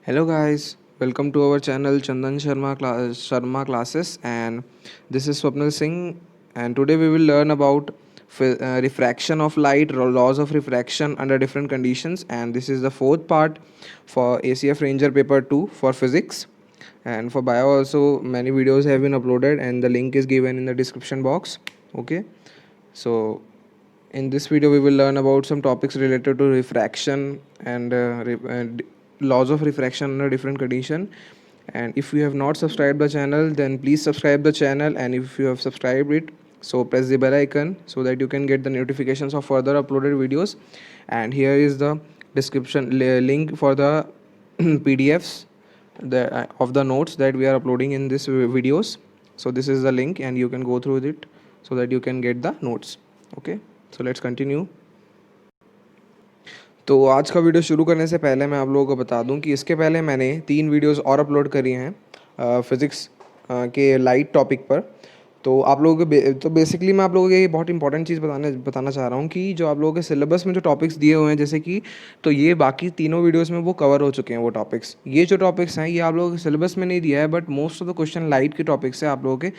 Hello guys, welcome to our channel Chandan Sharma classes, and this is Swapnil Singh, and today we will learn about refraction of light, laws of refraction under different conditions, and this is the fourth part for ACF Ranger paper 2 for physics. And for bio also many videos have been uploaded and the link is given in the description box. Okay, so in this video we will learn about some topics related to refraction and laws of refraction under different condition. And if you have not subscribed the channel, then please subscribe the channel, and if you have subscribed it, so press the bell icon so that you can get the notifications of further uploaded videos. And here is the description link for the pdfs of the notes that we are uploading in this videos. So this is the link and you can go through it so that you can get the notes. Okay, so let's continue. तो आज का video शुरू करने से पहले मैं आप लोगों को बता दूं कि इसके पहले मैंने 3 वीडियोस और अपलोड करी हैं फिज़िक्स के लाइट टॉपिक पर। तो आप लोगों को तो बेसिकली मैं आप लोगों को ये बहुत इंपॉर्टेंट चीज़ बताना चाह रहा हूँ कि जो आप लोगों के सिलेबस में जो टॉपिक्स दिए हुए हैं, जैसे कि तो ये बाकी तीनों वीडियोस में वो कवर हो चुके हैं वो टॉपिक्स। ये जो टॉपिक्स हैं ये आप लोगों के सिलेबस में नहीं दिया है, but most of the question light के टॉपिक से आप लोगों के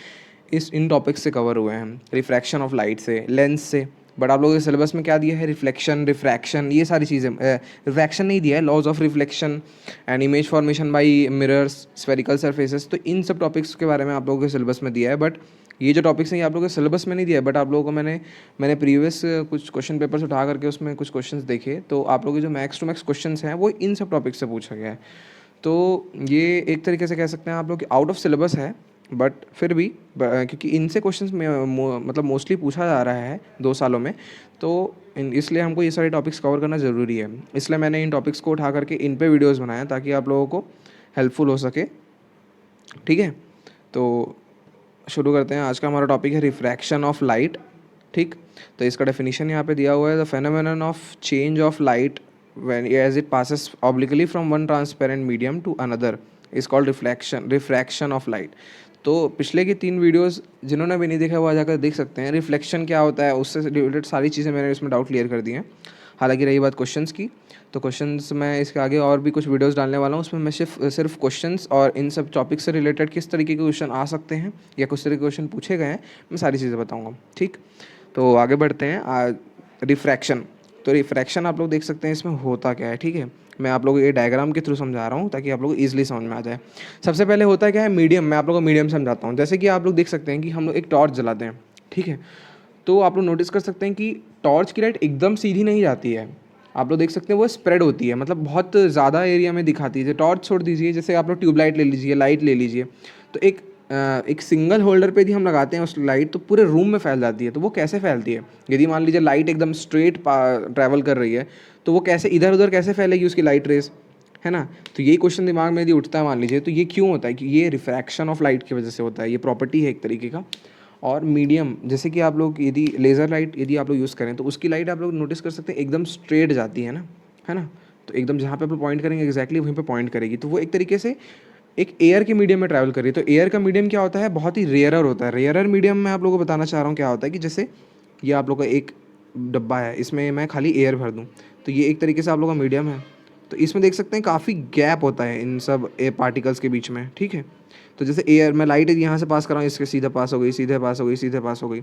इन टॉपिक्स से कवर हुए हैं, रिफ्रैक्शन ऑफ लाइट से, लेंस से। बट आप लोगों के सिलेबस में क्या दिया है? रिफ्लेक्शन, रिफ्रैक्शन, ये सारी चीज़ें। रिफ्रैक्शन नहीं दिया है, laws of reflection and image formation by mirrors, spherical surfaces. तो इन सब टॉपिक्स के बारे में आप लोगों के सिलेबस में दिया है, बट ये जो टॉपिक्स हैं ये आप लोगों के सिलेबस में नहीं दिया है। बट आप लोगों को मैंने प्रीवियस कुछ क्वेश्चन पेपर्स उठा करके उसमें कुछ क्वेश्चंस देखे, तो आप लोगों के जो मैक्स टू मैक्स क्वेश्चंस हैं वो इन सब टॉपिक्स से पूछा गया है। तो ये एक तरीके से कह सकते हैं आप लोग कि आउट ऑफ सिलेबस है, बट फिर भी क्योंकि इनसे क्वेश्चंस में मतलब मोस्टली पूछा जा रहा है 2 सालों में, तो इसलिए हमको ये सारे टॉपिक्स कवर करना ज़रूरी है। इसलिए मैंने इन टॉपिक्स को उठा करके इन पे वीडियोस बनाए ताकि आप लोगों को हेल्पफुल हो सके। ठीक है, तो शुरू करते हैं। आज का हमारा टॉपिक है रिफ्रैक्शन ऑफ लाइट। ठीक, तो इसका डेफिनेशन यहाँ पे दिया हुआ है, the phenomenon of change of light when as it passes obliquely from one transparent medium to another is called refraction of light। तो पिछले की 3 वीडियोस जिन्होंने भी नहीं देखा वो आ जाकर देख सकते हैं। रिफ्लेक्शन क्या होता है उससे रिलेटेड सारी चीज़ें मैंने इसमें डाउट क्लियर कर दी हैं। हालांकि रही बात क्वेश्चंस की, तो क्वेश्चंस मैं इसके आगे और भी कुछ वीडियोस डालने वाला हूँ, उसमें मैं सिर्फ क्वेश्चंस और इन सब टॉपिक से रिलेटेड किस तरीके के क्वेश्चन आ सकते हैं या किस तरीके के क्वेश्चन पूछे गए हैं, मैं सारी चीज़ें बताऊँगा। ठीक, तो आगे बढ़ते हैं। रिफ्रैक्शन, तो रिफ्रैक्शन आप लोग देख सकते हैं इसमें होता क्या है। ठीक है, मैं आप लोगों को ये डायग्राम के थ्रू समझा रहा हूँ ताकि आप लोग को ईजिली समझ में आ जाए। सबसे पहले होता है क्या है? मीडियम। मैं आप लोगों को मीडियम समझाता हूँ। जैसे कि आप लोग देख सकते हैं कि हम लोग एक टॉर्च जलाते हैं, ठीक है, तो आप लोग नोटिस कर सकते हैं कि टॉर्च की लाइट एकदम सीधी नहीं जाती है। आप लोग देख सकते हैं वो स्प्रेड होती है, मतलब बहुत ज़्यादा एरिया में दिखाती है। टॉर्च छोड़ दीजिए, जैसे आप लोग ट्यूबलाइट ले लीजिए, लाइट ले लीजिए, तो एक सिंगल होल्डर पे भी हम लगाते हैं उस लाइट, तो पूरे रूम में फैल जाती है। तो वो कैसे फैलती है? यदि मान लीजिए लाइट एकदम स्ट्रेट ट्रैवल कर रही है, तो वो कैसे इधर उधर कैसे फैलेगी उसकी लाइट रेस, है ना? तो यही क्वेश्चन दिमाग में यदि उठता है मान लीजिए, तो ये क्यों होता है? कि ये रिफ्रैक्शन ऑफ लाइट की वजह से होता है, ये प्रॉपर्टी है एक तरीके का। और मीडियम, जैसे कि आप लोग यदि लेज़र लाइट यदि आप लोग यूज़ करें, तो उसकी लाइट आप लोग नोटिस कर सकते हैं एकदम स्ट्रेट जाती है ना, है ना? तो एकदम जहाँ पे आप लोग पॉइंट करेंगे एग्जैक्टली वहीं पे पॉइंट करेगी। तो वो एक तरीके से एक एयर के मीडियम में ट्रैवल कर रही है। तो एयर का मीडियम क्या होता है? बहुत ही रेयरर होता है। रेयरर मीडियम में आप लोगों को बताना चाह रहा हूँ क्या होता है कि जैसे ये आप लोग का एक डब्बा है, इसमें मैं खाली एयर भर दूँ, तो ये एक तरीके से आप लोग का मीडियम है। तो इसमें देख सकते हैं काफ़ी गैप होता है इन सब एयर पार्टिकल्स के बीच में। ठीक है, तो जैसे एयर में लाइट यहाँ से पास कर रहा हूँ, इसके सीधे पास हो गई, सीधे पास हो गई, सीधे पास हो गई,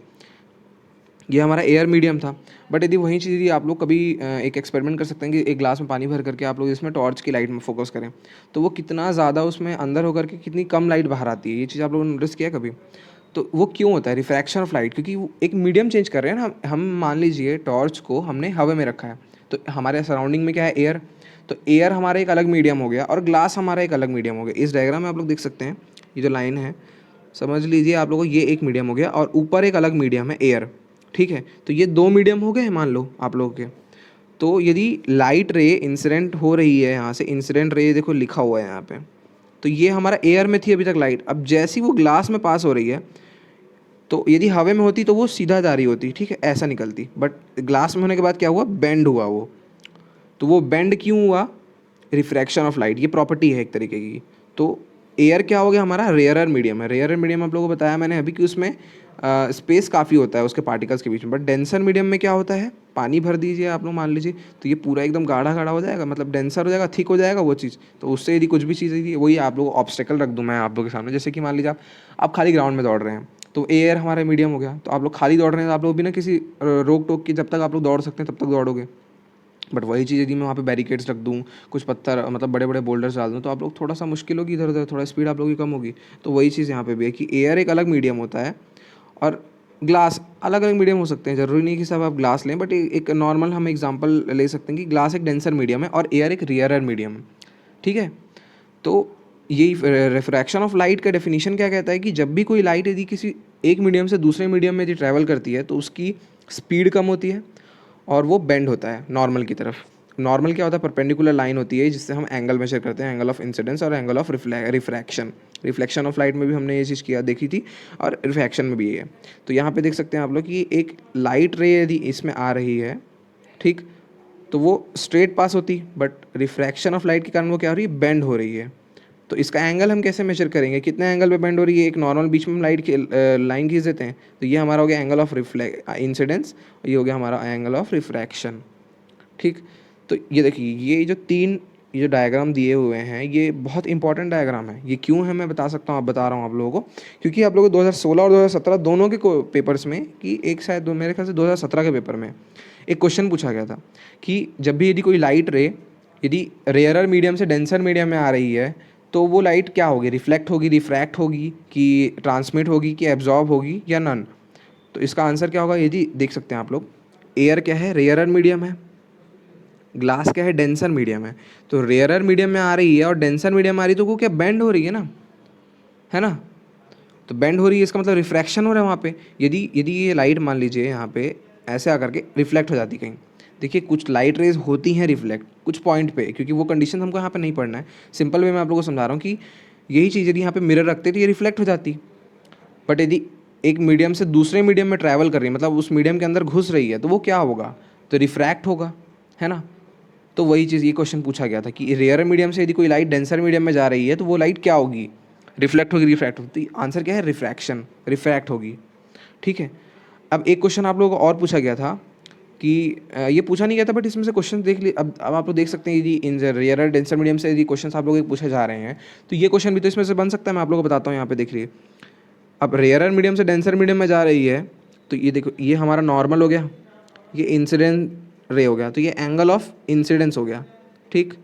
ये हमारा एयर मीडियम था। बट यदि वही चीज़ यदि आप लोग कभी एक एक्सपेरिमेंट कर सकते हैं कि एक ग्लास में पानी भर करके आप लोग इसमें टॉर्च की लाइट में फोकस करें, तो वो कितना ज़्यादा उसमें अंदर होकर के कितनी कम लाइट बाहर आती है। ये चीज़ आप लोगों ने नोटिस किया कभी? तो वो क्यों होता है? रिफ्रैक्शन ऑफ लाइट, क्योंकि वो एक मीडियम चेंज कर रहे हैं ना। हम मान लीजिए टॉर्च को हमने हवा में रखा है, तो हमारे सराउंडिंग में क्या है? एयर। तो एयर हमारा एक अलग मीडियम हो गया और ग्लास हमारा एक अलग मीडियम हो गया। इस डायग्राम में आप लोग देख सकते हैं, ये जो लाइन है, समझ लीजिए आप लोगों को ये एक मीडियम हो गया और ऊपर एक अलग मीडियम है, एयर। ठीक है, तो ये 2 मीडियम हो गए मान लो आप लोगों के। तो यदि लाइट रे इंसिडेंट हो रही है, यहाँ से इंसिडेंट रे देखो लिखा हुआ है यहाँ पे, तो ये हमारा एयर में थी अभी तक लाइट। अब जैसी वो ग्लास में पास हो रही है, तो यदि हवा में होती तो वो सीधा जा रही होती, ठीक है, ऐसा निकलती। बट ग्लास में होने के बाद क्या हुआ? बेंड हुआ वो। तो वो बेंड क्यों हुआ? रिफ्रैक्शन ऑफ लाइट, ये प्रॉपर्टी है एक तरीके की। तो एयर क्या हो गया हमारा, रेयरर मीडियम है। रेयरर मीडियम आप लोगों को बताया मैंने अभी कि उसमें स्पेस काफ़ी होता है उसके पार्टिकल्स के बीच में। बट डेंसर मीडियम में क्या होता है, पानी भर दीजिए आप लोग मान लीजिए, तो ये पूरा एकदम गाढ़ा गाढ़ा हो जाएगा, मतलब डेंसर हो जाएगा, थिक हो जाएगा वो चीज़। तो उससे यदि कुछ भी चीज़ यदि वही आप लोग ऑब्स्टेकल रख दूँ मैं आप लोगों के सामने, जैसे कि मान लीजिए आप खाली ग्राउंड में दौड़ रहे हैं, तो एयर हमारा मीडियम हो गया, तो आप लोग खाली दौड़ रहे हैं, तो आप लोग बिना किसी रोक टोक के जब तक आप लोग दौड़ सकते हैं तब तक दौड़ोगे। बट वही चीज़ यदि मैं वहाँ पे बैरिकेड्स रख दूँ, कुछ पत्थर मतलब बड़े बड़े बोल्डर्स डाल दूँ, तो आप लोग थोड़ा सा मुश्किल होगी, इधर उधर थोड़ा स्पीड आप लोगों की कम होगी। तो वही चीज़ यहाँ पे भी है कि एयर एक अलग मीडियम होता है और ग्लास अलग अलग मीडियम हो सकते हैं। ज़रूरी नहीं कि सब आप ग्लास लें, बट एक नॉर्मल हम एग्जांपल ले सकते हैं कि ग्लास एक डेंसर मीडियम है और एयर एक रेयरर मीडियम है। ठीक है, तो यही रिफ्रैक्शन ऑफ लाइट का डेफिनेशन क्या कहता है कि जब भी कोई लाइट यदि किसी एक मीडियम से दूसरे मीडियम में यदि ट्रैवल करती है तो उसकी स्पीड कम होती है और वो बेंड होता है नॉर्मल की तरफ। नॉर्मल क्या होता है, परपेंडिकुलर लाइन होती है जिससे हम एंगल मेजर करते हैं, एंगल ऑफ इंसिडेंस और angle of refraction. Reflection of light में भी हमने ये चीज़ किया देखी थी और रिफ्रैक्शन में भी ये है। तो यहाँ पे देख सकते हैं आप लोग कि एक लाइट रे यदि इसमें आ रही है, ठीक, तो वो स्ट्रेट पास होती, बट रिफ्रैक्शन ऑफ लाइट के कारण वो क्या हो रही है, बेंड हो रही है। तो इसका एंगल हम कैसे मेजर करेंगे, कितने एंगल पे बेंड हो रही है। एक नॉर्मल बीच में हम लाइट की लाइन खींच देते हैं, तो ये हमारा हो गया एंगल ऑफ इंसिडेंस, ये हो गया हमारा एंगल ऑफ रिफ्रैक्शन। ठीक, तो ये देखिए ये जो डायग्राम दिए हुए हैं ये बहुत इंपॉर्टेंट डायग्राम है। ये क्यों है मैं बता सकता हूँ, आप बता रहा हूँ आप लोगों को, क्योंकि आप लोगों को 2016 और 2017 दोनों के पेपर्स में, कि एक शायद मेरे ख्याल से 2017 के पेपर में एक क्वेश्चन पूछा गया था कि जब भी यदि कोई लाइट रे यदि रेयरर मीडियम से डेंसर मीडियम में आ रही है तो वो लाइट क्या होगी, रिफ्लेक्ट होगी, रिफ्रैक्ट होगी, कि ट्रांसमिट होगी, कि एब्जॉर्ब होगी, या नन। तो इसका आंसर क्या होगा, यदि देख सकते हैं आप लोग, एयर क्या है, रेयरर मीडियम है, ग्लास क्या है, डेंसर मीडियम है। तो रेयरर मीडियम में आ रही है और डेंसर मीडियम में आ रही है, तो वो क्या बेंड हो रही है ना। तो बेंड हो रही है, इसका मतलब रिफ्रैक्शन हो रहा है वहाँ पे। यदि यदि ये लाइट मान लीजिए यहाँ पे ऐसे आकर के रिफ्लेक्ट हो जाती कहीं, देखिए कुछ लाइट रेज होती हैं रिफ्लेक्ट कुछ पॉइंट पे, क्योंकि वो कंडीशन हमको यहाँ पे नहीं पढ़ना है। सिंपल वे मैं आप लोगों को समझा रहा हूँ कि यही चीज़ यदि यहाँ पे मिरर रखते तो ये रिफ्लेक्ट हो जाती। बट यदि एक मीडियम से दूसरे मीडियम में ट्रैवल कर रही है, मतलब उस मीडियम के अंदर घुस रही है, तो वो क्या होगा, तो रिफ्रैक्ट होगा, है ना। तो वही चीज़ ये क्वेश्चन पूछा गया था कि रेयर मीडियम से यदि कोई लाइट डेंसर मीडियम में जा रही है तो वो लाइट क्या होगी, रिफ्लेक्ट होगी, रिफ्रैक्ट होगी। आंसर क्या है, रिफ्रैक्शन, रिफ्रैक्ट होगी। ठीक है, अब एक क्वेश्चन आप लोगों को और पूछा गया था कि ये पूछा नहीं गया था बट इसमें से क्वेश्चन देख ली। अब आप लोग देख सकते हैं यदि इन रेयर डेंसर मीडियम से यदि क्वेश्चन आप लोगों के पूछे जा रहे हैं तो ये क्वेश्चन भी तो इसमें से बन सकता है। मैं आप लोगों को बताता हूँ, यहाँ पे देख लीजिए। अब रेयरर मीडियम से डेंसर मीडियम में जा रही है, तो ये देखो ये हमारा नॉर्मल हो गया, ये इंसिडेंट रे हो गया, तो ये एंगल ऑफ इंसिडेंस हो गया। ठीक,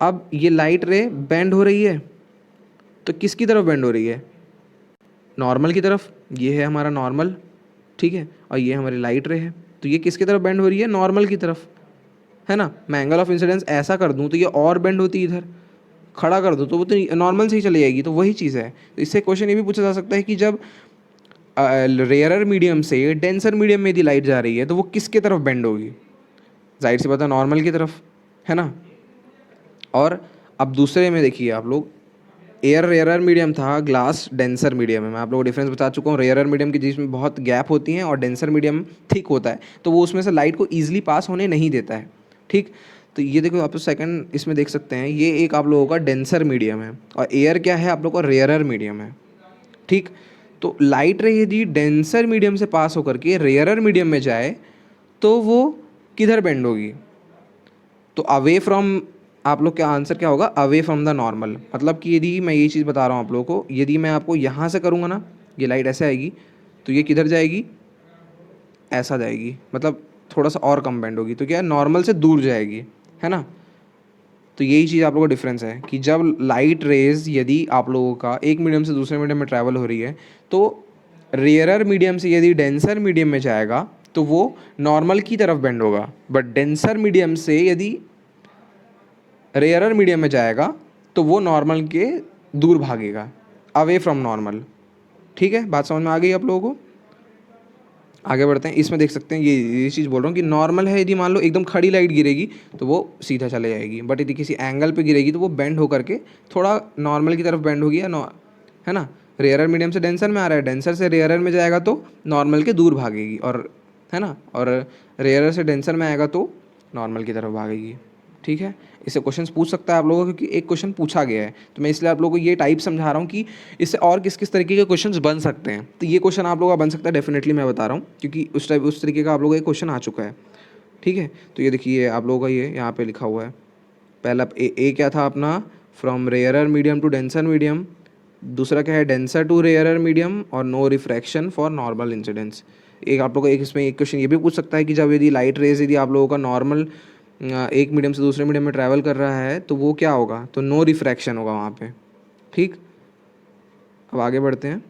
अब ये लाइट रे बेंड हो रही है, तो किसकी तरफ बेंड हो रही है, नॉर्मल की तरफ। ये है हमारा नॉर्मल, ठीक है, और ये हमारी लाइट रे है, तो ये किसकी तरफ बेंड हो रही है, नॉर्मल की तरफ, है ना। मैं एंगल ऑफ इंसिडेंस ऐसा कर दूँ तो ये और बेंड होती है, इधर खड़ा कर दो तो वो तो नॉर्मल से ही चली जाएगी। तो वही चीज़ है। तो इससे क्वेश्चन ये भी पूछा जा सकता है कि जब रेयरर मीडियम से डेंसर मीडियम में यदि लाइट जा रही है तो वो किसके तरफ बेंड होगी, जाहिर सी बात है नॉर्मल की तरफ, है ना। और अब दूसरे में देखिए आप लोग, एयर रेयरर मीडियम था, ग्लास डेंसर मीडियम है। मैं आप लोगों को डिफरेंस बता चुका हूँ। रेयरर मीडियम की जिसमें बहुत गैप होती हैं और डेंसर मीडियम थिक होता है, तो वो उसमें से लाइट को ईजिली पास होने नहीं देता है। ठीक, तो ये देखो आप सेकंड इसमें देख सकते हैं, ये एक आप लोगों का डेंसर मीडियम है और एयर क्या है आप लोगों का, रेयरर मीडियम है। ठीक, तो लाइट रे यदि डेंसर मीडियम से पास होकर के रेयरर मीडियम में जाए तो वो किधर बेंड होगी, तो अवे फ्रॉम, आप लोग का आंसर क्या होगा, अवे फ्रॉम द नॉर्मल। मतलब कि यदि मैं ये चीज़ बता रहा हूँ आप लोगों को, यदि मैं आपको यहाँ से करूँगा ना, ये लाइट ऐसे आएगी तो ये किधर जाएगी, ऐसा जाएगी, मतलब थोड़ा सा और कम बेंड होगी, तो क्या है, नॉर्मल से दूर जाएगी, है ना। तो यही चीज़ आप लोगों को डिफरेंस है कि जब लाइट रेज यदि आप लोगों का एक मीडियम से दूसरे मीडियम में ट्रैवल हो रही है तो रेयरर मीडियम से यदि डेंसर मीडियम में जाएगा तो वो नॉर्मल की तरफ बेंड होगा, बट डेंसर मीडियम से यदि रेयरर मीडियम में जाएगा तो वो नॉर्मल के दूर भागेगा, अवे फ्रॉम नॉर्मल। ठीक है, बात समझ में आ गई आप लोगों को। आगे बढ़ते हैं, इसमें देख सकते हैं ये चीज़ बोल रहा हूँ कि नॉर्मल है, यदि मान लो एकदम खड़ी लाइट गिरेगी तो वो सीधा चले जाएगी, बट यदि किसी एंगल पे गिरेगी तो वो बेंड होकर के थोड़ा नॉर्मल की तरफ बेंड होगी, है ना। रेयरर मीडियम से डेंसर में आ रहा है, डेंसर से रेयरर में जाएगा तो नॉर्मल के दूर भागेगी, और है ना, और रेयरर से डेंसर में आएगा तो नॉर्मल की तरफ भागेगी। ठीक है, इससे क्वेश्चन पूछ सकता है आप लोगों को, क्योंकि एक क्वेश्चन पूछा गया है, तो मैं इसलिए आप लोगों को ये टाइप समझा रहा हूँ कि इससे और किस किस तरीके के क्वेश्चन बन सकते हैं। तो ये क्वेश्चन आप लोगों का बन सकता है डेफिनेटली, मैं बता रहा हूँ, क्योंकि उस तरीके का आप लोगों का एक क्वेश्चन आ चुका है। ठीक है, तो ये देखिए आप लोगों का ये यहाँ पे लिखा हुआ है। पहला ए क्या था अपना, from rarer medium to denser medium. दूसरा क्या है, डेंसर टू रेयरर मीडियम और no refraction for normal incidents. एक आप लोग को एक इसमें एक क्वेश्चन ये भी पूछ सकता है कि जब यदि लाइट रेज यदि आप लोगों का नॉर्मल एक मीडियम से दूसरे मीडियम में ट्रैवल कर रहा है तो वो क्या होगा, तो नो रिफ्रैक्शन होगा वहाँ पे। ठीक, अब आगे बढ़ते हैं।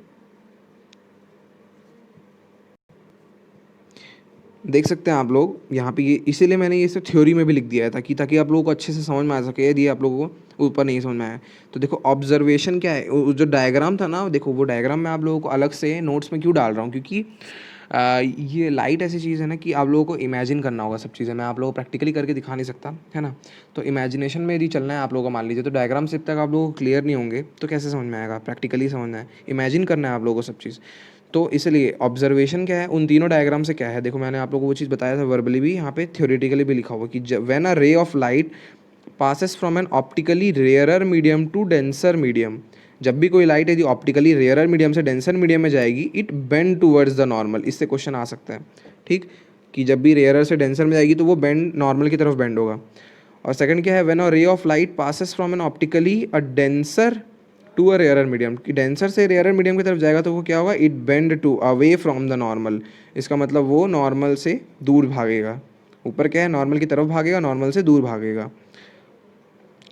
देख सकते हैं आप लोग यहाँ पे, ये इसीलिए मैंने ये सब थ्योरी में भी लिख दिया है ताकि आप लोगों को अच्छे से समझ में आ सके, यदि आप लोगों को ऊपर नहीं समझ में आया तो। देखो ऑब्जर्वेशन क्या है, जो डायग्राम था ना, देखो वो डायग्राम मैं आप लोगों को अलग से नोट्स में क्यों डाल रहा हूँ, क्योंकि ये लाइट ऐसी चीज़ है ना कि आप लोगों को इमेजिन करना होगा सब चीज़ें, मैं आप लोगों को प्रैक्टिकली करके दिखा नहीं सकता, है ना। तो इमेजिनेशन में यदि चलना है आप लोगों को, मान लीजिए, तो डायग्राम से जब तक आप लोगों को क्लियर नहीं होंगे तो कैसे समझ में आएगा, प्रैक्टिकली समझना है, इमेजिन करना है आप लोगों को सब चीज़। तो इसलिए ऑब्जर्वेशन क्या है, उन तीनों डायग्राम से क्या है, देखो मैंने आप लोगों को वो चीज़ बताया था वर्बली भी, यहाँ पे थ्योरेटिकली भी लिखा हुआ कि when a ray of light passes from an optically rarer medium to denser medium, जब भी कोई लाइट यदि ऑप्टिकली रेयरर मीडियम से डेंसर मीडियम में जाएगी, it bend towards the normal. इससे क्वेश्चन आ सकता है, ठीक, कि जब भी रेयरर से डेंसर में जाएगी तो वो बेंड नॉर्मल की तरफ बेंड होगा। और सेकंड क्या है, when a ray of light passes from an optically a denser to a rarer medium, कि डेंसर से रेयरर मीडियम की तरफ जाएगा तो वो क्या होगा, it bend to away from the normal. इसका मतलब वो नॉर्मल से दूर भागेगा, ऊपर क्या है, नॉर्मल की तरफ भागेगा, नॉर्मल से दूर भागेगा।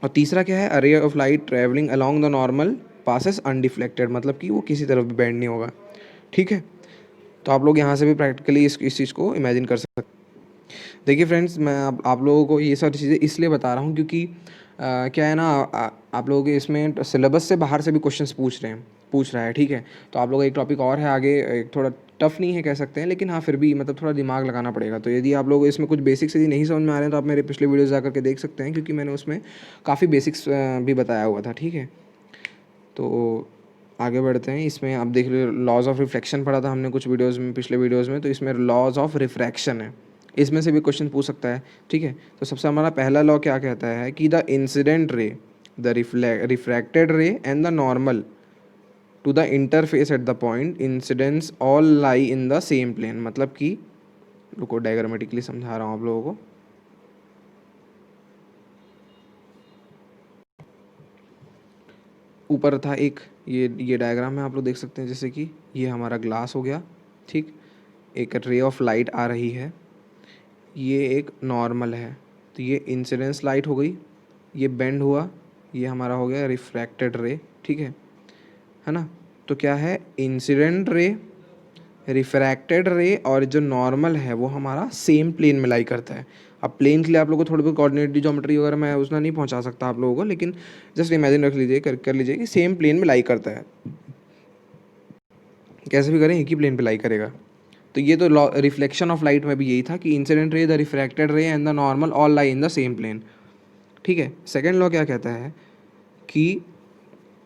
और तीसरा क्या है, a ray of light travelling along the normal passes undeflected, मतलब कि वो किसी तरफ भी बेंड नहीं होगा। ठीक है, तो आप लोग यहाँ से भी प्रैक्टिकली इस चीज़ को इमेजिन कर सकते हैं। देखिए फ्रेंड्स, मैं आप लोगों को ये सारी चीज़ें इसलिए बता रहा हूँ क्योंकि क्या है ना, आप लोगों के इसमें सिलेबस से बाहर से भी क्वेश्चंस पूछ रहा है। ठीक है, तो आप लोगों का एक टॉपिक और है आगे, एक थोड़ा टफ नहीं है कह सकते हैं, लेकिन हाँ फिर भी मतलब थोड़ा दिमाग लगाना पड़ेगा। तो यदि आप लोग इसमें कुछ बेसिक्स यदि नहीं समझ में आ रहे हैं तो आप मेरे पिछले वीडियोज़ जा करके देख सकते हैं, क्योंकि मैंने उसमें काफ़ी बेसिक्स भी बताया हुआ था। ठीक है, तो आगे बढ़ते हैं। इसमें आप देख लो, लॉज ऑफ रिफ्लेक्शन पढ़ा था हमने कुछ वीडियोज़ में, पिछले वीडियोज़ में, तो इसमें लॉज ऑफ रिफ्रैक्शन है, इसमें से भी क्वेश्चन पूछ सकता है। ठीक है, तो सबसे हमारा पहला लॉ क्या कहता है कि the incident ray, the refracted ray and the normal to the interface at the point incidence all lie in the same plane. मतलब कि, रुको डायग्रामेटिकली समझा रहा हूँ आप लोगों को। ऊपर था एक ये डायग्राम में आप लोग देख सकते हैं, जैसे कि ये हमारा ग्लास हो गया। ठीक, एक रे ऑफ लाइट आ रही है, ये एक नॉर्मल है, तो ये इंसिडेंस लाइट हो गई, ये बेंड हुआ, ये हमारा हो गया रिफ्रैक्टेड रे। ठीक है ना। तो क्या है, इंसिडेंट रे, रिफ्रैक्टेड रे और जो नॉर्मल है वो हमारा सेम प्लेन में लाई करता है। अब प्लेन के लिए आप लोगों को थोड़ी बहुत कोऑर्डिनेट ज्योमेट्री वगैरह मैं उसमें नहीं पहुंचा सकता आप लोगों को, लेकिन जस्ट इमेजिन रख लीजिए, कर लीजिए कि सेम प्लेन में लाई करता है। कैसे भी करें, एक ही प्लेन पे लाई करेगा। तो ये तो रिफ्लेक्शन ऑफ लाइट में भी यही था कि incident ray, the refracted ray and the normal all lie in the same plane. ठीक है, सेकेंड लॉ क्या कहता है कि,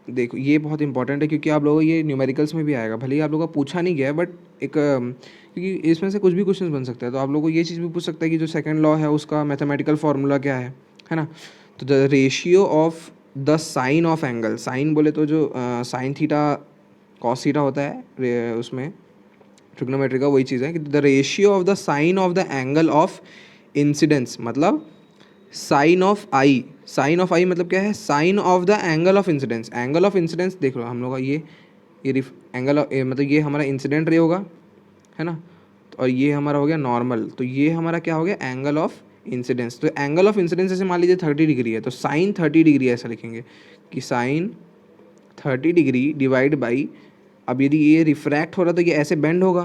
देखो ये बहुत इंपॉर्टेंट है क्योंकि आप लोगों को ये न्यूमेरिकल्स में भी आएगा, भले ही आप लोगों का पूछा नहीं गया है, बट एक क्योंकि इसमें से कुछ भी क्वेश्चन बन सकता है, तो आप लोगों को ये चीज़ भी पूछ सकता है कि जो सेकंड लॉ है उसका मैथमेटिकल फार्मूला क्या है ना। तो the ratio of the sine of angle, sine बोले तो जो साइन थीटा कॉस थीटा होता है उसमें ट्रिग्नोमेट्री का, वही चीज़ है कि the ratio of the sine of the angle of incidence, मतलब sine of I, sine of I मतलब क्या है, sine of the angle of incidence. Angle of incidence देख लो हम लोग का ये एंगल मतलब ये हमारा इंसिडेंट रे होगा, है ना, और ये हमारा हो गया नॉर्मल, तो ये हमारा क्या हो गया, एंगल ऑफ इंसिडेंस। तो एंगल ऑफ इंसिडेंस जैसे मान लीजिए 30 डिग्री है, तो साइन 30 डिग्री ऐसा लिखेंगे कि साइन 30 डिग्री डिवाइड बाई, अब यदि ये रिफ्रैक्ट हो रहा तो ये ऐसे बेंड होगा,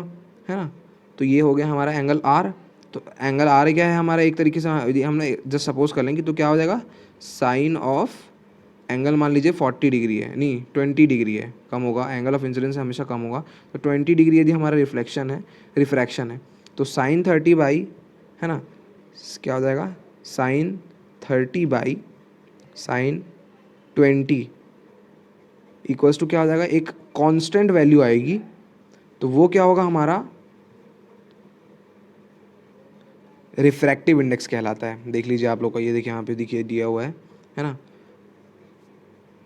है ना, तो ये हो गया हमारा एंगल आर। तो एंगल आर क्या है हमारा, एक तरीके से यदि हमने जस्ट सपोज कर लेंगे तो क्या हो जाएगा, साइन ऑफ एंगल मान लीजिए 40 डिग्री है, नहीं 20 डिग्री है, कम होगा, एंगल ऑफ इंसिडेंस हमेशा कम होगा, तो 20 डिग्री यदि हमारा रिफ्रैक्शन है तो साइन 30 बाई, है ना, क्या हो जाएगा, sine 30 by sine 20 equals to क्या हो जाएगा, एक कांस्टेंट वैल्यू आएगी, तो वो क्या होगा हमारा रिफ्रैक्टिव इंडेक्स कहलाता है। देख लीजिए आप लोग का, ये देखिए यहाँ पे देखिए दिया हुआ है ना,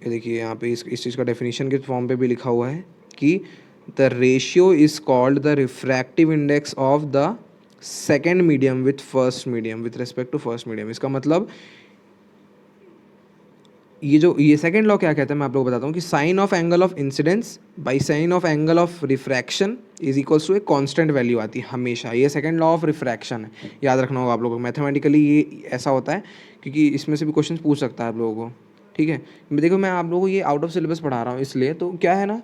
ये देखिए यहाँ पे इस चीज़ का डेफिनेशन के फॉर्म पे भी लिखा हुआ है कि the ratio is called the refractive index of the second medium with first medium with respect to first medium. इसका मतलब ये सेकंड लॉ क्या कहता है मैं आप लोगों को बताता हूँ कि sine of angle of incidence by sine of angle of refraction is equals to a constant value आती है हमेशा। ये सेकंड लॉ ऑफ रिफ्रैक्शन है, याद रखना होगा आप लोगों को। मैथमेटिकली ये ऐसा होता है क्योंकि इसमें से भी क्वेश्चन पूछ सकता है आप लोगों को, ठीक है। देखो मैं आप लोगों को ये आउट ऑफ सिलेबस पढ़ा रहा हूँ इसलिए, तो क्या है ना,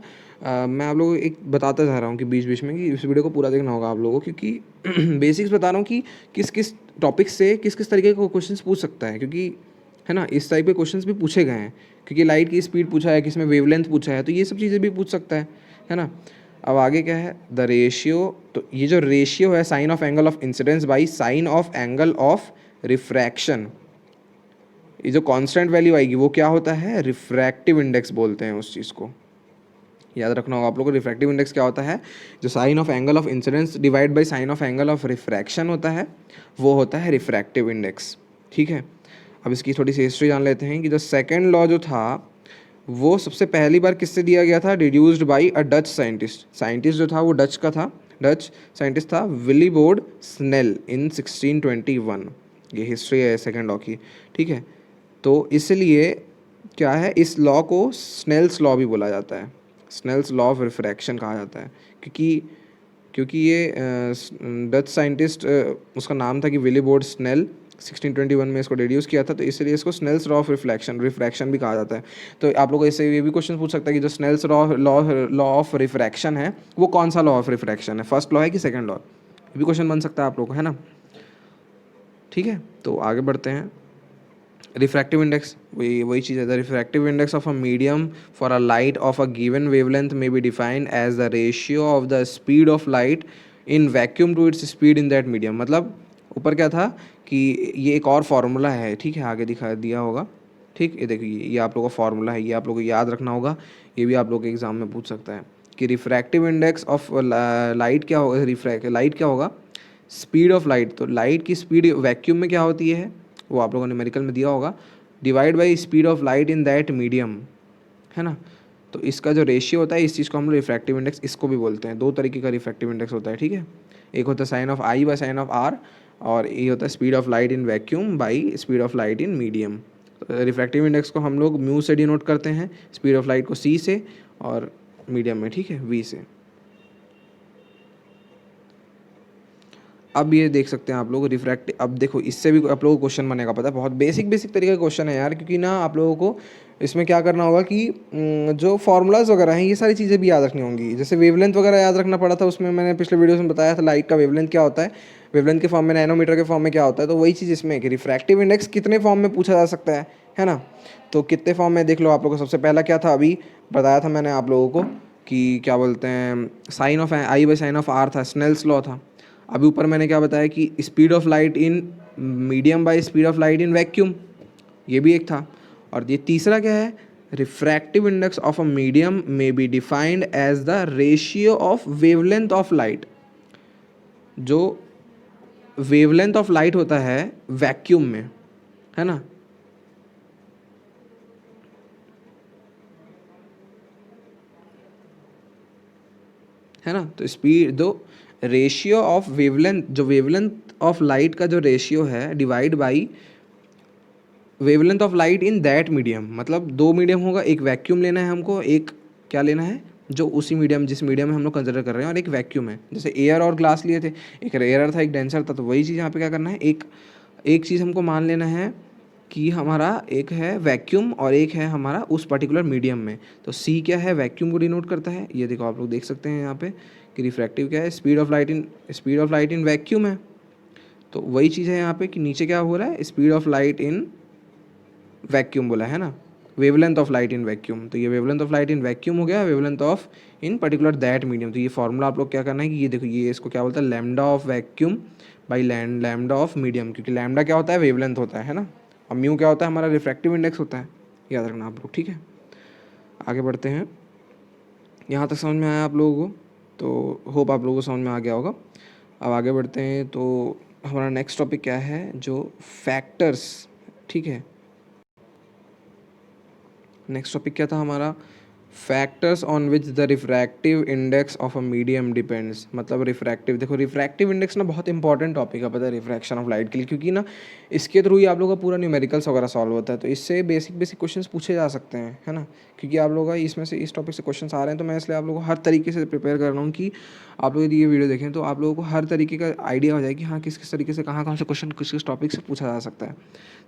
मैं आप लोगों को एक बताता जा रहा हूँ कि बीच बीच में कि इस वीडियो को पूरा देखना होगा आप लोगों को, क्योंकि बेसिक्स बता रहा हूँ कि किस किस टॉपिक से किस किस तरीके के क्वेश्चंस पूछ सकता है, क्योंकि है ना इस टाइप के क्वेश्चंस भी पूछे गए हैं। क्योंकि लाइट की स्पीड पूछा है, किसमें वेवलेंथ पूछा है, तो ये सब चीज़ें भी पूछ सकता है ना। अब आगे क्या है, द रेशियो, तो ये जो रेशियो है sine of angle of incidence by sine of angle of refraction, ये जो कांस्टेंट वैल्यू आएगी वो क्या होता है, रिफ्रैक्टिव इंडेक्स बोलते हैं उस चीज़ को। याद रखना होगा आप लोगों को, रिफ्रैक्टिव इंडेक्स क्या होता है, जो sine of angle of incidence divide by sine of angle of refraction होता है वो होता है रिफ्रैक्टिव इंडेक्स, ठीक है। अब इसकी थोड़ी सी हिस्ट्री जान लेते हैं कि जो सेकेंड लॉ जो था वो सबसे पहली बार किससे दिया गया था, deduced by a Dutch scientist. Scientist जो था वो डच का था, डच साइंटिस्ट था विलीबोर्ड स्नेल इन 1621। ये हिस्ट्री है सेकेंड लॉ की, ठीक है। तो इसलिए क्या है, इस लॉ को स्नेल्स लॉ भी बोला जाता है, स्नेल्स लॉ ऑफ रिफ्रैक्शन कहा जाता है, क्योंकि क्योंकि ये डच साइंटिस्ट उसका नाम था कि विलीबोर्ड स्नेल 1621 में इसको डिड्यूस किया था, तो इसलिए इसको स्नेल्स लॉ ऑफ रिफ्रैक्शन भी कहा जाता है। तो आप लोग को इससे ये भी क्वेश्चन पूछ सकता है कि जो स्नेल्स लॉ ऑफ रिफ्रैक्शन है वो कौन सा लॉ ऑफ रिफ्रैक्शन है, फर्स्ट लॉ है कि सेकंड लॉ, ये भी क्वेश्चन बन सकता है आप लोग को, है ना, ठीक है। तो आगे बढ़ते हैं। रिफ्रैक्टिव इंडेक्स वही चीज़ है, the refractive index of a medium for a light of a given wavelength may be defined as the ratio of the speed of light in vacuum to its speed in that medium. मतलब ऊपर क्या था कि ये एक और formula है, ठीक है, आगे दिखा दिया होगा, ठीक। ये देखिए ये आप लोगों का फार्मूला है, ये आप लोगों को याद रखना होगा, ये भी आप लोग के एग्जाम में पूछ सकता है कि रिफ्रैक्टिव इंडेक्स ऑफ लाइट क्या होगा, लाइट क्या होगा, स्पीड ऑफ लाइट। तो लाइट की स्पीड वैक्यूम में क्या होती है वो आप लोगों ने न्यूमेरिकल में दिया होगा, divide by speed of light in that medium, है ना। तो इसका जो रेशियो होता है इस चीज़ को हम लोग रिफ्रैक्टिव इंडेक्स इसको भी बोलते हैं। दो तरीके का रिफ्रैक्टिव इंडेक्स होता है, ठीक है। एक होता है sine of I by sine of R, और ये होता है speed of light in vacuum by speed of light in medium. Refractive index को हम लोग म्यू से डिनोट करते हैं, स्पीड ऑफ लाइट को सी से, और मीडियम में, ठीक है, वी से। अब ये देख सकते हैं आप लोग रिफ्रैक्ट, अब देखो इससे भी आप लोगों को क्वेश्चन बनेगा, पता है बहुत बेसिक बेसिक तरीके का क्वेश्चन है यार, क्योंकि ना आप लोगों को इसमें क्या करना होगा कि जो फार्मूलाज वगैरह हैं ये सारी चीज़ें भी याद रखनी होंगी। जैसे वेवलेंथ वगैरह याद रखना पड़ा था, उसमें मैंने पिछले वीडियो में बताया था लाइट का वेवलेंथ क्या होता है, वेवलेंथ के फॉर्म में, नैनोमीटर के फॉर्म में क्या होता है। तो वही चीज़ इसमें है कि रिफ्रैक्टिव इंडेक्स कितने फॉर्म में पूछा जा सकता है ना। तो कितने फॉर्म में देख लो आप लोगों को। सबसे पहला क्या था, अभी बताया था मैंने आप लोगों को कि क्या बोलते हैं, sine of I by sine of R था, स्नेल्स लॉ था। अभी ऊपर मैंने क्या बताया कि speed of light in medium by speed of light in vacuum, ये भी एक था। और ये तीसरा क्या है, refractive index of a medium may be defined as the ratio of wavelength of light. जो वेवलेंथ ऑफ लाइट होता है वैक्यूम में, है ना, है ना। तो स्पीड दो रेशियो ऑफ वेवलेंथ, जो वेवलेंथ ऑफ लाइट का जो रेशियो है divide by wavelength of light in that medium. मतलब दो मीडियम होगा, एक वैक्यूम लेना है हमको, एक क्या लेना है जो उसी मीडियम जिस मीडियम में हम लोग कंसिडर कर रहे हैं, और एक वैक्यूम है। जैसे एयर और ग्लास लिए थे, एक एयर था एक डेंसर था, तो वही चीज़ यहाँ पे क्या करना है, एक एक चीज़ हमको मान लेना है कि हमारा एक है वैक्यूम और एक है हमारा उस पर्टिकुलर मीडियम में। तो सी क्या है, वैक्यूम को डिनोट करता है, ये देखो आप लोग देख सकते हैं यहाँ पे कि रिफ्रैक्टिव क्या है, speed of light in vacuum है। तो वही चीज़ है यहाँ पे कि नीचे क्या हो रहा है, speed of light in vacuum बोला है ना, wavelength of light in vacuum. तो ये wavelength of light in vacuum हो गया, wavelength of in particular that medium. तो ये फॉर्मूला आप लोग क्या करना है कि ये देखो, ये इसको क्या बोलता है, lambda of vacuum by lambda of medium, क्योंकि लैम्डा क्या होता है, वेवलेंथ होता है ना, और म्यू क्या होता है, हमारा रिफ्रैक्टिव इंडेक्स होता है। याद रखना आप लोग, ठीक है। आगे बढ़ते हैं, यहाँ तक समझ में आया आप लोगों को, तो होप आप लोगों को समझ में आ गया होगा। अब आगे बढ़ते हैं, तो हमारा नेक्स्ट टॉपिक क्या है, जो फैक्टर्स, ठीक है, नेक्स्ट टॉपिक क्या था हमारा, factors on which the refractive index of a medium depends. मतलब रिफ्रैक्टिव, देखो रिफ्रैक्टिव इंडेक्स ना बहुत इंपॉर्टेंट टॉपिक है, पता है, रिफ्रैक्शन ऑफ लाइट के लिए, क्योंकि ना इसके थ्रू ही आप लोगों का पूरा न्यूमेरिकल्स वगैरह सॉल्व होता है, तो इससे बेसिक बेसिक क्वेश्चंस पूछे जा सकते हैं, है ना, क्योंकि आप लोगों का इसमें से इस टॉपिक से क्वेश्चन आ रहे हैं, तो मैं इसलिए आप लोगों को हर तरीके से प्रिपेयर कर रहा हूँ कि आप लोग यदि ये वीडियो देखें तो आप लोगों को हर तरीके का आइडिया हो जाए कि हाँ किस किस तरीके से कहाँ कहाँ से क्वेश्चन किस किस टॉपिक से पूछा जा सकता है।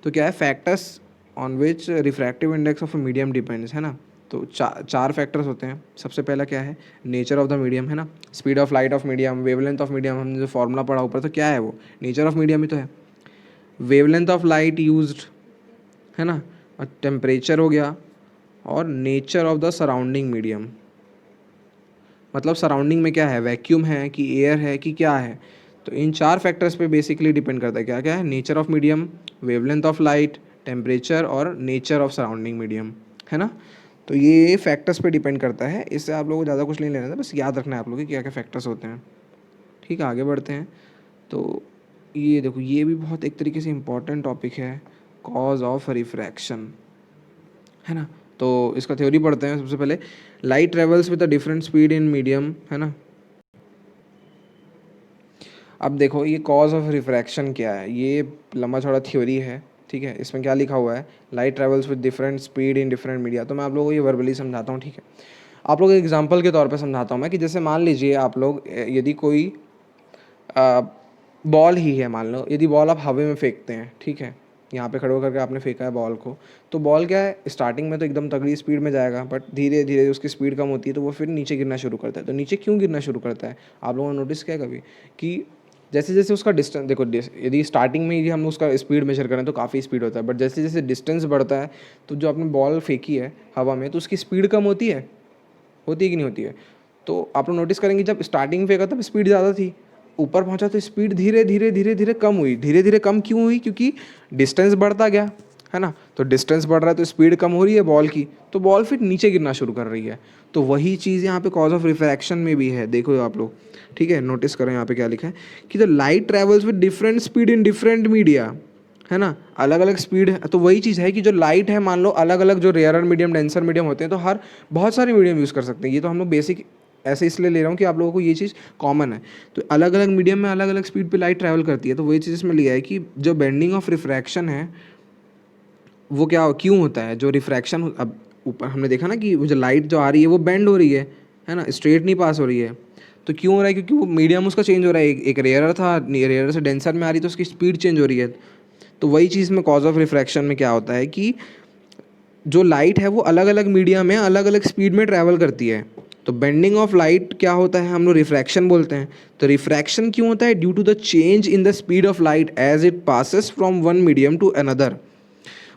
तो क्या है, factors on which refractive index of a medium depends, है ना। तो चार फैक्टर्स होते हैं। सबसे पहला क्या है, नेचर ऑफ द मीडियम, है ना, speed of light of medium, wavelength of medium, हमने जो फॉर्मूला पढ़ा ऊपर, तो क्या है वो, नेचर ऑफ मीडियम ही तो है। वेवलेंथ ऑफ लाइट यूज्ड, है ना, और टेम्परेचर हो गया, और nature of the surrounding medium, मतलब सराउंडिंग में क्या है, वैक्यूम है कि एयर है कि क्या है। तो इन चार फैक्टर्स पे बेसिकली डिपेंड करता है, क्या क्या है, nature of medium, wavelength of light, temperature और नेचर ऑफ सराउंडिंग मीडियम, है ना। तो ये फैक्टर्स पे डिपेंड करता है, इससे आप लोगों को ज़्यादा कुछ नहीं लेना था, बस याद रखना है आप लोगों को क्या क्या फैक्टर्स होते हैं। ठीक है, आगे बढ़ते हैं। तो ये देखो, ये भी बहुत एक तरीके से इम्पॉर्टेंट टॉपिक है, कॉज ऑफ रिफ्रैक्शन, है ना। तो इसका थ्योरी पढ़ते हैं सबसे पहले। Light travels with a different speed in medium, है ना। अब देखो ये कॉज ऑफ रिफ्रैक्शन क्या है, ये लंबा चौड़ा थ्योरी है, ठीक है। इसमें क्या लिखा हुआ है, light travels with different speed in different media. तो मैं आप लोगों को ये वर्बली समझाता हूँ, ठीक है। आप लोग एग्जांपल के तौर पे समझाता हूँ मैं, कि जैसे मान लीजिए आप लोग यदि कोई बॉल ही है, मान लो यदि बॉल आप हवा में फेंकते हैं, ठीक है, यहाँ पे खड़े होकर के आपने फेंका है बॉल को, तो बॉल क्या है, स्टार्टिंग में तो एकदम तगड़ी स्पीड में जाएगा, बट धीरे धीरे उसकी स्पीड कम होती है तो वो फिर नीचे गिरना शुरू करता है। तो नीचे क्यों गिरना शुरू करता है, आप लोगों ने नोटिस किया कभी, कि जैसे जैसे उसका डिस्टेंस, देखो यदि स्टार्टिंग में ही हम उसका स्पीड मेजर करें तो काफ़ी स्पीड होता है, बट जैसे जैसे डिस्टेंस बढ़ता है तो जो आपने बॉल फेंकी है हवा में, तो उसकी स्पीड कम होती है कि नहीं होती है। तो आप लोग नोटिस करेंगे जब स्टार्टिंग में फेंका तब स्पीड ज़्यादा थी, ऊपर पहुंचा तो स्पीड धीरे धीरे धीरे धीरे कम हुई। धीरे धीरे कम क्यों हुई, क्योंकि डिस्टेंस बढ़ता गया, है ना। तो डिस्टेंस बढ़ रहा है तो स्पीड कम हो रही है बॉल की, तो बॉल फिर नीचे गिरना शुरू कर रही है। तो वही चीज़ यहाँ पे कॉज ऑफ रिफ्रैक्शन में भी है, देखो आप लोग, ठीक है, नोटिस करें यहाँ पे क्या लिखा है, कि the light travels with different speed in different media, है ना, अलग अलग स्पीड है। तो वही चीज़ है कि जो लाइट है, मान लो अलग अलग जो रेयरर मीडियम डेंसर मीडियम होते हैं, तो हर बहुत सारे मीडियम यूज़ कर सकते हैं। ये तो हम लोग बेसिक ऐसे इसलिए ले रहा हूँ कि आप लोगों को ये चीज़ कॉमन है। तो अलग अलग मीडियम में अलग अलग स्पीड पे लाइट ट्रैवल करती है। तो वही चीज़ इसमें लिया है कि जो बेंडिंग ऑफ रिफ्रैक्शन है वो क्या क्यों होता है, जो रिफ्रैक्शन, अब ऊपर हमने देखा ना कि वो जो लाइट जो आ रही है वो बेंड हो रही है ना, स्ट्रेट नहीं पास हो रही है। तो क्यों हो रहा है, क्योंकि वो मीडियम उसका चेंज हो रहा है, एक रेयरर था, रेयरर से डेंसर में आ रही तो उसकी स्पीड चेंज हो रही है। तो वही चीज़ में कॉज ऑफ रिफ्रैक्शन में क्या होता है कि जो लाइट है वो अलग अलग मीडियम में अलग अलग स्पीड में ट्रैवल करती है। तो बेंडिंग ऑफ लाइट क्या होता है, हम लोग रिफ्रैक्शन बोलते हैं। तो रिफ्रैक्शन क्यों होता है, due to the change in the speed of light as it passes from one medium to another.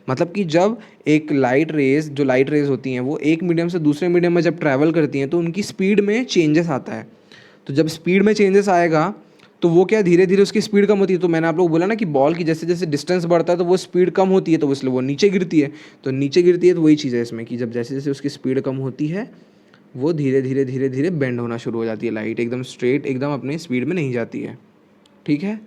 मतलब कि जब एक लाइट रेज, जो लाइट रेज होती हैं वो एक मीडियम से दूसरे मीडियम में जब ट्रैवल करती हैं तो उनकी स्पीड में चेंजेस आता है। तो जब स्पीड में चेंजेस आएगा तो वो क्या, धीरे धीरे उसकी स्पीड कम होती है। तो मैंने आप लोग बोला ना कि बॉल की जैसे जैसे डिस्टेंस बढ़ता है तो वो स्पीड कम होती है, तो इसलिए वो नीचे गिरती है। तो नीचे गिरती है तो वही चीज़ है इसमें, कि जब जैसे जैसे उसकी स्पीड कम होती है वो धीरे धीरे धीरे धीरे बेंड होना शुरू हो जाती है, लाइट एकदम स्ट्रेट एकदम अपने स्पीड में नहीं जाती है, ठीक है।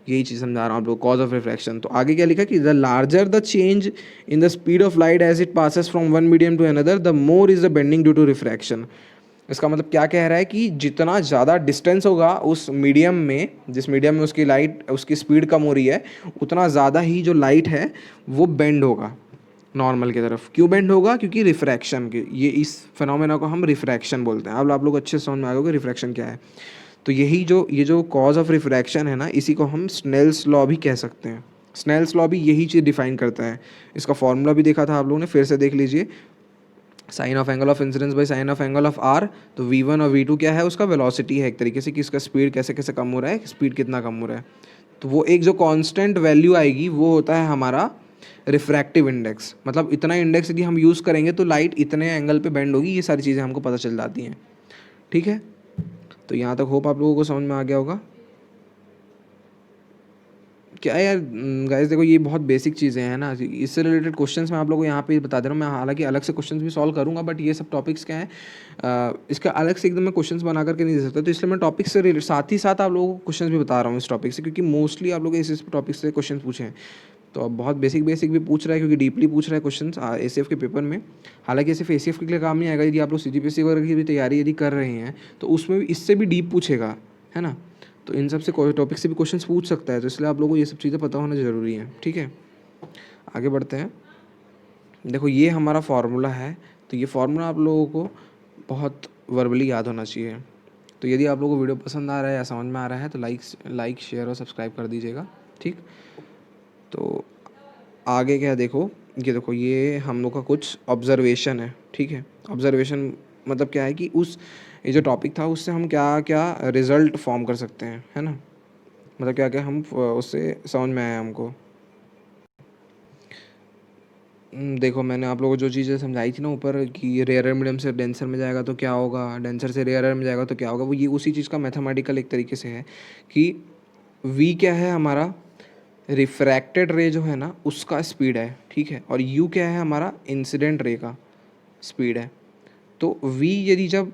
यही चीज़ समझा रहा हूँ आप लोग, कॉज ऑफ रिफ्रैक्शन। तो आगे क्या लिखा कि the larger the change in the speed of light as it passes from one medium to another the more is the bending due to refraction. इसका मतलब क्या कह रहा है कि जितना ज़्यादा डिस्टेंस होगा उस मीडियम में, जिस मीडियम में उसकी लाइट उसकी स्पीड कम हो रही है, उतना ज़्यादा ही जो लाइट है वो बेंड होगा नॉर्मल की तरफ। क्यों बेंड होगा, क्योंकि रिफ्रैक्शन के, ये इस फिनोमेना को हम रिफ्रैक्शन बोलते हैं। अब आप लोग अच्छे से समझ में आ गए रिफ्रैक्शन क्या है। तो यही जो ये जो कॉज ऑफ रिफ्रैक्शन है ना, इसी को हम स्नेल्स लॉ भी कह सकते हैं। स्नेल्स लॉ भी यही चीज़ डिफाइन करता है। इसका फॉर्मूला भी देखा था आप लोगों ने, फिर से देख लीजिए। Sine of angle of incidence by sine of angle of R. तो v1 और v2 क्या है, उसका वेलोसिटी है एक तरीके से, कि इसका स्पीड कैसे कैसे कम हो रहा है, स्पीड कितना कम हो रहा है। तो वो एक जो कांस्टेंट वैल्यू आएगी वो होता है हमारा रिफ्रैक्टिव इंडेक्स। मतलब इतना इंडेक्स यदि हम यूज़ करेंगे तो लाइट इतने एंगल पे बेंड होगी, ये सारी चीज़ें हमको पता चल जाती हैं, ठीक है। तो यहाँ तक होप आप लोगों को समझ में आ गया होगा। क्या है यार गाइस, देखो ये बहुत बेसिक चीज़ें हैं ना, इससे रिलेटेड क्वेश्चंस मैं आप लोगों को यहाँ पे बता दे रहा हूँ। मैं हालांकि अलग से क्वेश्चंस भी सॉल्व करूँगा, बट ये सब टॉपिक्स क्या है, इसका अलग से एकदम मैं क्वेश्चंस बना करके नहीं दे सकता, तो इसलिए मैं टॉपिक से साथ ही साथ आप लोगों को क्वेश्चंस भी बता रहा हूँ इस टॉपिक से, क्योंकि मोस्टली आप लोग इस टॉपिक से क्वेश्चन पूछे हैं। तो अब बहुत बेसिक बेसिक भी पूछ रहा है, क्योंकि डीपली पूछ रहा है क्वेश्चन एसीएफ के पेपर में। हालांकि सिर्फ एसीएफ के लिए काम नहीं आएगा, यदि आप लोग सीजीपीएससी वगैरह की भी तैयारी यदि कर रहे हैं तो उसमें भी इससे भी डीप पूछेगा, है ना। तो इन सब से टॉपिक से भी क्वेश्चंस पूछ सकता है, तो इसलिए आप लोगों को ये सब चीज़ें पता होना ज़रूरी है, ठीक है। आगे बढ़ते हैं। देखो ये हमारा फार्मूला है, तो ये फार्मूला आप लोगों को बहुत वर्बली याद होना चाहिए। तो यदि आप लोगों को वीडियो पसंद आ रहा है या समझ में आ रहा है तो लाइक शेयर और सब्सक्राइब कर दीजिएगा, ठीक। तो आगे क्या देखो, ये देखो ये हम लोग का कुछ ऑब्जर्वेशन है, ठीक है। ऑब्जर्वेशन मतलब क्या है कि उस ये जो टॉपिक था उससे हम क्या क्या रिज़ल्ट फॉर्म कर सकते हैं, है ना। मतलब क्या क्या हम उससे समझ में आया हमको। देखो मैंने आप लोगों को जो चीज़ें समझाई थी ना ऊपर, कि रेयरर मीडियम से डेंसर में जाएगा तो क्या होगा, डेंसर से रेयरर में जाएगा तो क्या होगा, वो ये उसी चीज़ का मैथमेटिकल एक तरीके से है कि वी क्या है हमारा, रिफ्रैक्टेड रे जो है ना उसका स्पीड है, ठीक है। और यू क्या है हमारा, इंसिडेंट रे का स्पीड है। तो वी यदि जब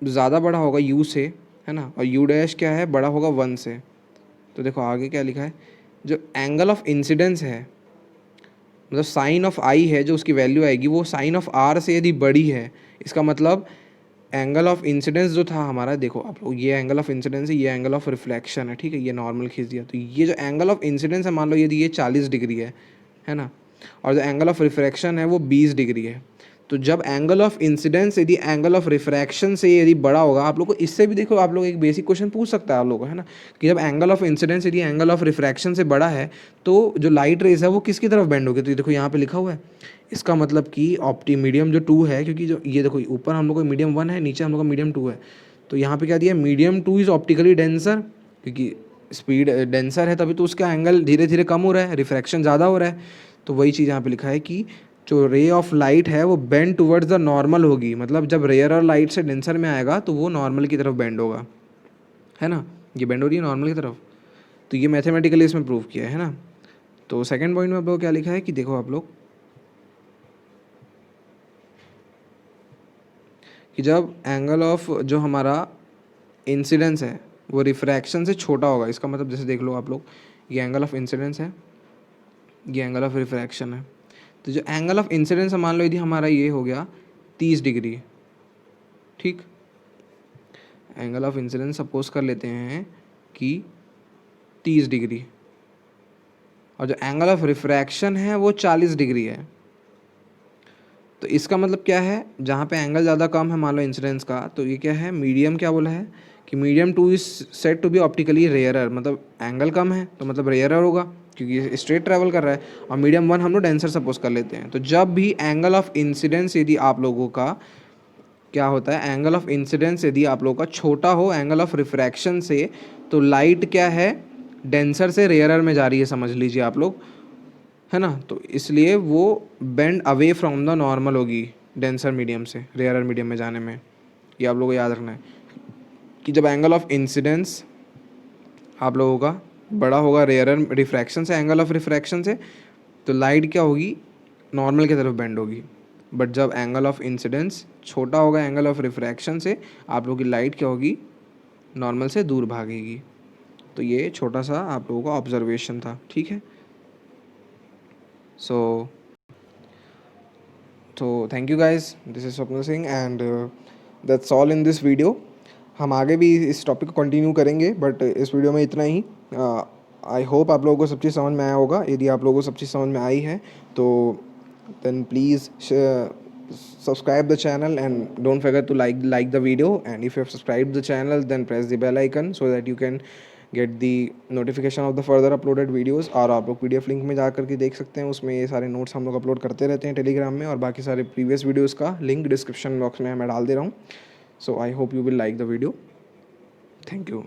ज़्यादा बड़ा होगा यू से, है ना, और यू डैश क्या है, बड़ा होगा 1 से, तो देखो आगे क्या लिखा है, जो एंगल ऑफ इंसिडेंस है, मतलब साइन ऑफ आई है जो उसकी वैल्यू आएगी, वो साइन ऑफ आर से यदि बड़ी है, इसका मतलब एंगल ऑफ इंसिडेंस जो था हमारा, देखो आप लोग ये एंगल ऑफ इंसिडेंस है, ये एंगल ऑफ रिफ्लेक्शन है, ठीक है। ये नॉर्मल खींच दिया, तो ये जो एंगल ऑफ इंसिडेंस है, मान लो यदि ये 40 डिग्री है ना, और जो एंगल ऑफ रिफ्रैक्शन है वो 20 डिग्री है। तो जब एंगल ऑफ इंसिडेंस यदि एंगल ऑफ रिफ्रैक्शन से यदि बड़ा होगा, आप लोग को इससे भी देखो, आप लोग एक बेसिक क्वेश्चन पूछ सकता है आप लोग को, है ना, कि जब एंगल ऑफ इंसिडेंस यदि एंगल ऑफ रिफ्रैक्शन से बड़ा है तो जो लाइट रेज है वो किसकी तरफ बेंड होगी। तो ये देखो यहाँ पे लिखा हुआ है, इसका मतलब कि ऑप्टी मीडियम जो 2 है, क्योंकि जो ये देखो ऊपर हम लोग का मीडियम 1 है, नीचे हम लोग का मीडियम 2 है, तो यहाँ पे क्या दिया, मीडियम 2 इज़ ऑप्टिकली डेंसर, क्योंकि स्पीड डेंसर है तभी तो उसका एंगल धीरे धीरे कम हो रहा है, रिफ्रैक्शन ज़्यादा हो रहा है। तो वही चीज़ यहाँ पे लिखा है कि जो रे ऑफ लाइट है वो बेंड टुवर्ड्स द नॉर्मल होगी, मतलब जब रेयर और लाइट से डेंसर में आएगा तो वो नॉर्मल की तरफ बेंड होगा, है ना। ये बेंड हो रही है नॉर्मल की तरफ, तो ये मैथमेटिकली इसमें प्रूव किया है ना। तो सेकंड पॉइंट में आप लोग क्या लिखा है कि देखो आप लोग कि जब एंगल ऑफ जो हमारा इंसिडेंस है वो रिफ्रैक्शन से छोटा होगा, इसका मतलब जैसे देख लो आप लोग, ये एंगल ऑफ इंसिडेंस है, ये एंगल ऑफ रिफ्रैक्शन है। तो जो एंगल ऑफ इंसिडेंस मान लो यदि हमारा ये हो गया 30 डिग्री, ठीक। एंगल ऑफ इंसिडेंस सपोज कर लेते हैं कि 30 डिग्री, और जो एंगल ऑफ रिफ्रैक्शन है वो 40 डिग्री है। तो इसका मतलब क्या है, जहाँ पे एंगल ज़्यादा कम है मान लो इंसिडेंस का, तो ये क्या है, मीडियम क्या बोला है कि medium 2 is set to be optically rarer, मतलब एंगल कम है तो मतलब रेयरर होगा क्योंकि ये स्ट्रेट ट्रैवल कर रहा है। और मीडियम 1 हम लोग डेंसर सपोज कर लेते हैं। तो जब भी एंगल ऑफ इंसिडेंस यदि आप लोगों का क्या होता है, एंगल ऑफ इंसिडेंस यदि आप लोगों का छोटा हो एंगल ऑफ रिफ्रैक्शन से, तो लाइट क्या है, डेंसर से रेयरर में जा रही है, समझ लीजिए आप लोग, है ना। तो इसलिए वो bend away from the normal होगी डेंसर मीडियम से रेयरर मीडियम में जाने में। ये आप लोगों को याद रखना है कि जब एंगल ऑफ इंसिडेंस आप लोगों का बड़ा होगा रेयरर रिफ्रैक्शन से, एंगल ऑफ रिफ्रैक्शन से, तो लाइट क्या होगी, नॉर्मल की तरफ बेंड होगी। बट जब एंगल ऑफ इंसिडेंस छोटा होगा एंगल ऑफ रिफ्रैक्शन से, आप लोगों की लाइट क्या होगी, नॉर्मल से दूर भागेगी। तो ये छोटा सा आप लोगों का ऑब्जर्वेशन था, ठीक है। So thank you guys, this is Swapna Singh and that's all in this video. हम आगे भी इस टॉपिक को कंटिन्यू करेंगे, बट इस वीडियो में इतना ही। आई होप आप लोगों को सब चीज़ समझ में आया होगा। यदि आप लोगों को सब चीज़ समझ में आई है तो then please subscribe the channel and don't forget to like the video, and if you have subscribed the channel then press the bell icon so that you can get the notification of the further uploaded videos। और आप लोग PDF link में जा करके देख सकते हैं, उसमें ये सारे नोट्स हम लोग अपलोड करते रहते हैं टेलीग्राम में, और बाकी सारे प्रीवियस वीडियोज़ का लिंक डिस्क्रिप्शन बॉक्स में मैं डाल दे रहा हूँ। So I hope you will like the video. Thank you.